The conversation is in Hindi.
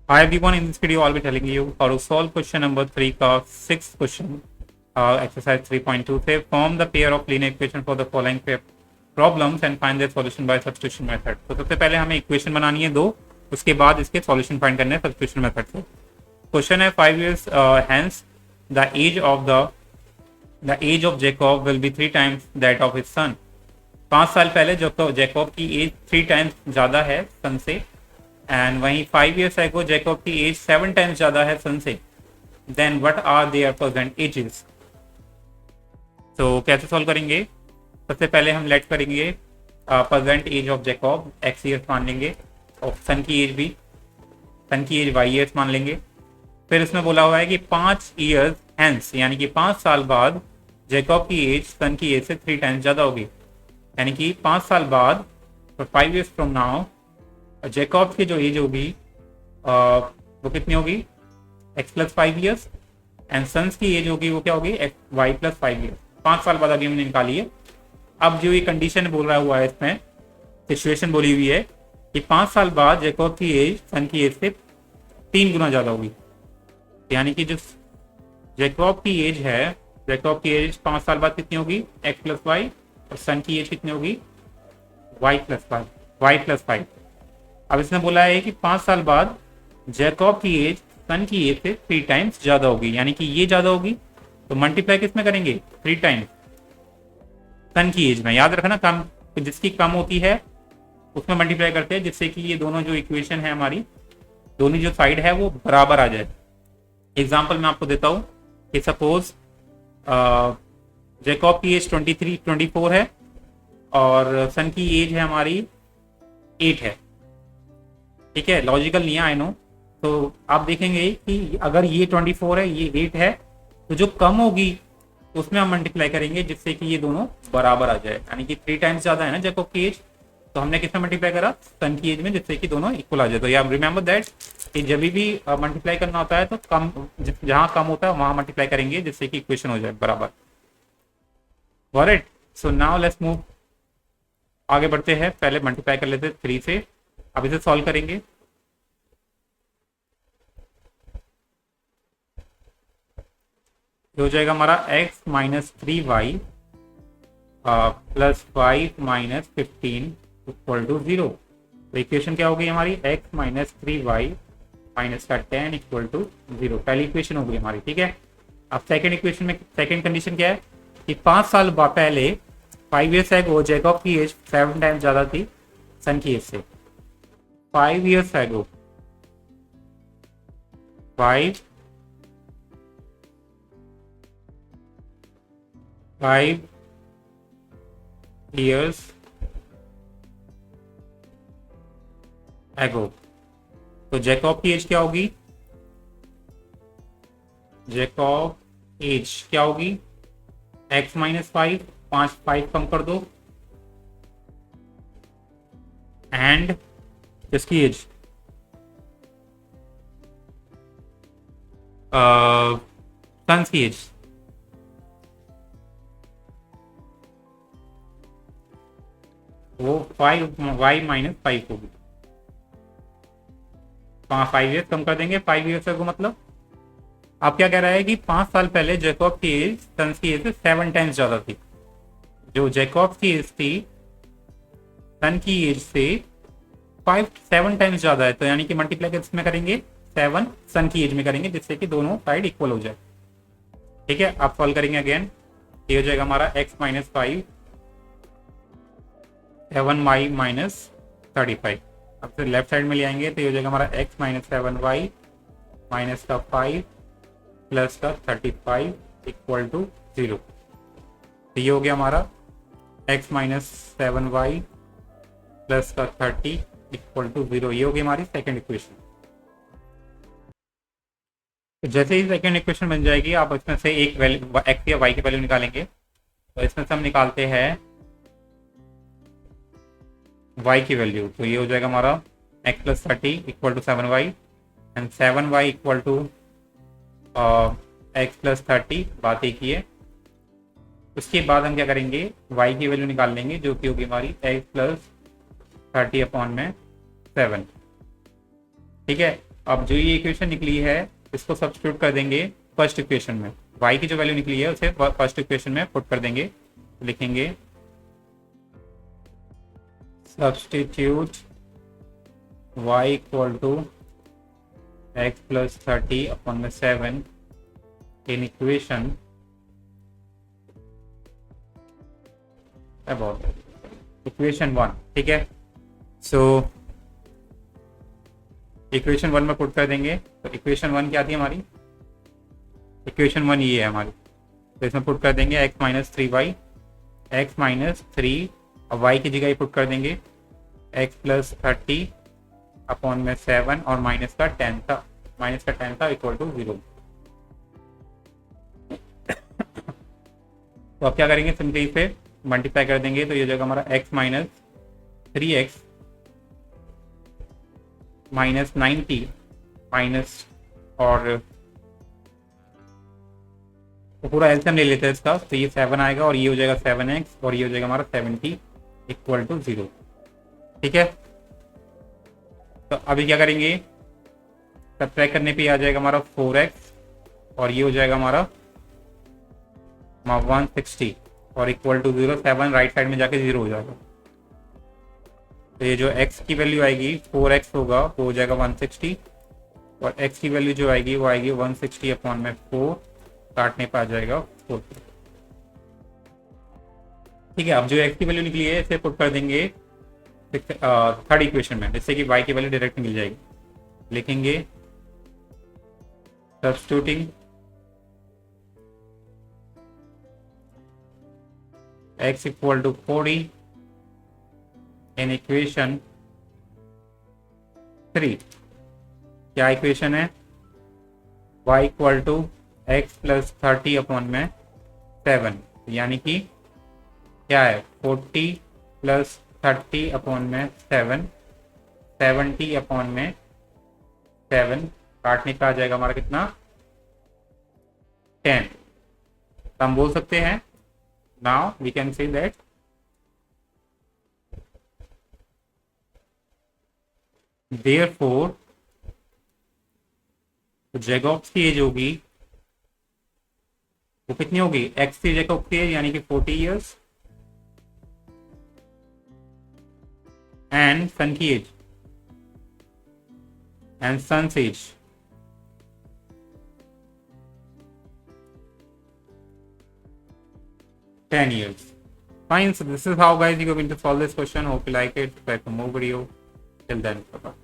Hi everyone, in this video I'll be telling you how to solve question number 3 का 6th question exercise 3.2 से form the pair of linear equation for the following problems and find their solution by substitution method। तो सबसे पहले हमें इक्वेशन बनानी है दो, उसके बाद इसके सॉल्यूशन फाइंड करने हैं सब्स्टिट्यूशन मेथड से। क्वेश्चन है 5 years hence the age of Jacob will be 3 times that of his son। 5 साल पहले जैकब की एज 3 टाइम्स ज़्यादा है सन से, एंड वहीं 5 years ago जैकब की एज 7 टाइम्स ज़्यादा है सन से। Then what are their present ages. तो कैसे सॉल्व करेंगे? सबसे पहले हम लेट करेंगे present age of Jacob x years मान लेंगे, और सन की एज y ईयर्स मान लेंगे। फिर इसमें बोला हुआ है कि 5 years हैंस, यानी कि 5 साल बाद जैकब की एज सन की एज से 3 टाइम्स ज़्यादा होगी, यानी कि 5 साल बाद 5 years फ्रॉम नाउ जैकब की जो एज होगी वो कितनी होगी? x + 5 years, एंड सन्स की एज होगी वो क्या होगी? y + 5 years। 5 साल बाद अभी हमने निकाली है। अब जो ये कंडीशन बोल रहा हुआ है, इसमें सिचुएशन बोली हुई है कि 5 साल बाद जैकब की एज सन की एज से 3 गुना ज़्यादा होगी, यानी कि जो जैकब की एज है, जैकब की एज 5 साल बाद कितनी होगी? x + y, और सन की एज कितनी होगी? y + 5। अब इसने बोला है कि 5 साल बाद जैकब की एज सन की एज से 3 टाइम्स ज़्यादा होगी, यानी कि ये ज़्यादा होगी, तो मल्टीप्लाई किस में करेंगे? 3 टाइम्स सन की एज में। याद रखना, कम जिसकी कम होती है उसमें मल्टीप्लाई करते हैं, जिससे कि ये दोनों जो इक्वेशन है हमारी, दोनों जो साइड है वो बराबर आ जाए। एग्जाम्पल मैं आपको देता हूँ कि सपोज जैकब की एज 24 है और सन की एज है हमारी 8 है। ठीक है, लॉजिकल नहीं है, आई नो। तो आप देखेंगे कि अगर ये 24 है, ये 8 है, तो जो कम होगी उसमें हम मल्टीप्लाई करेंगे, जिससे कि ये दोनों बराबर आ जाए, यानी कि 3 टाइम्स ज़्यादा है ना जैकब की एज, तो हमने किसमें मल्टीप्लाई करा? सन की एज में, जिससे कि दोनों इक्वल आ जाए। तो यार रिमेंबर दैट कि जब भी मल्टीप्लाई करना होता है तो कम, जहाँ कम होता है वहाँ मल्टीप्लाई करेंगे, जिससे कि इक्वेशन हो जाए बराबर। Got it? So now let's move, आगे बढ़ते हैं। पहले मल्टीप्लाई कर लेते हैं 3 से, अब इसे सॉल्व करेंगे। ये हो जाएगा हमारा x - 3y + 5 - 15 = 0। तो इक्वेशन क्या होगी हमारी? x - 3y - 10 = 0। पहली इक्वेशन होगी हमारी। ठीक है, अब सेकंड इक्वेशन में सेकंड कंडीशन क्या है कि 5 साल पहले 5 years ago जैकब की एज 7 टाइम्स ज़्यादा थी सन की एज से। 5 years ago 5 years ago तो जैकब की एज क्या होगी? जैकब एज क्या होगी? x - 5 5 कम कर दो, एंड किसकी एज? सन्स की एज। वो 5y - 5 होगी। 5 years कम कर देंगे, 5 years को मतलब आप क्या कह रहा है कि 5 साल पहले जैकब की एज सन्स की एज से 7 टाइम्स ज़्यादा थी। जो जैकब की एज थी सन की एज से 7 टाइम्स ज़्यादा है, तो यानी कि मल्टीप्लाई किसमें करेंगे? 7 सन की एज में करेंगे, जिससे कि दोनों साइड इक्वल हो जाए। ठीक है, आप सॉल्व करेंगे अगेन। ये हो जाएगा हमारा x - 5 7y - 35। अब फिर लेफ्ट साइड में ले आएंगे तो ये हो जाएगा हमारा x - 7y - 5 + 35 = 0। तो ये हो गया हमारा x - 7y + 30 = 0। ये हो गई हमारी सेकेंड इक्वेशन। तो जैसे ही सेकेंड इक्वेशन बन जाएगी, आप इसमें से एक वैल्यू x या y की वैल्यू निकालेंगे। तो इसमें से हम निकालते हैं y की वैल्यू। तो ये हो जाएगा हमारा x + 30 = 7y, and 7y = x + 30, बात एक ही है। उसके बाद हम क्या करेंगे? y की वैल्यू निकाल लेंगे, जो कि होगी हमारी x + 30/7। ठीक है, अब जो ये इक्वेशन निकली है इसको सब्स्टिट्यूट कर देंगे फर्स्ट इक्वेशन में, y की जो वैल्यू निकली है उसे फर्स्ट इक्वेशन में पुट कर देंगे। लिखेंगे substitute y equal to x plus 30 upon में 7 इन इक्वेशन अबाउट इक्वेशन 1। ठीक है, सो इक्वेशन 1 में पुट कर देंगे। तो इक्वेशन 1 क्या थी हमारी, इक्वेशन 1 ये है हमारी, तो इसमें पुट कर देंगे x minus 3y, x minus 3, अब y की जगह पुट कर देंगे x प्लस 30 अपॉन में 7 और माइनस का 10 था इक्वल टू 0। तो अब क्या करेंगे, सिंपली इसे मल्टीप्लाई कर देंगे। तो ये जगह हमारा x minus 3x minus 90 minus और तो पूरा एलसीएम ले लेते हैं इसका, तो ये 7 आएगा और ये हो जाएगा 7x और ये हो जाएगा हमारा 70 इक्वल टू 0। ठीक है, तो अभी क्या करेंगे, सब्ट्रैक्ट करने पे आ जाएगा हमारा 4x और ये हो जाएगा हमारा 160 और इक्वल टू 0, 7 राइट साइड में जाके 0 हो जाएगा। तो ये जो x की वैल्यू आएगी 4x होगा वो हो जाएगा 160 और x की वैल्यू जो आएगी वो आएगी 160 अपॉन में 4, काटने पर आ जाएगा 4। ठीक है, अब जो x की वैल्यू निकली है इसे पुट कर देंगे थर्ड इक्वेशन में, जिससे कि y की वैल्यू डायरेक्ट मिल जाएगी। लिखेंगे substituting x equal to 40 in equation 3। क्या इक्वेशन है, y equal to x plus 30 upon में 7, यानी कि क्या है 40 प्लस 30 अपॉन में 7, 70 अपॉन में 7, काटने का आ जाएगा हमारा कितना 10। तो हम बोल सकते हैं now we can say that therefore Jacobs की एज होगी वो कितनी होगी, एक्स थी जैकॉब की एज यानी कि 40 इयर्स एंड सन की age and son's age 10 years. Fine, so this is how guys you're going to solve this question. Hope you like it. Subscribe for more video. Till then, bye bye.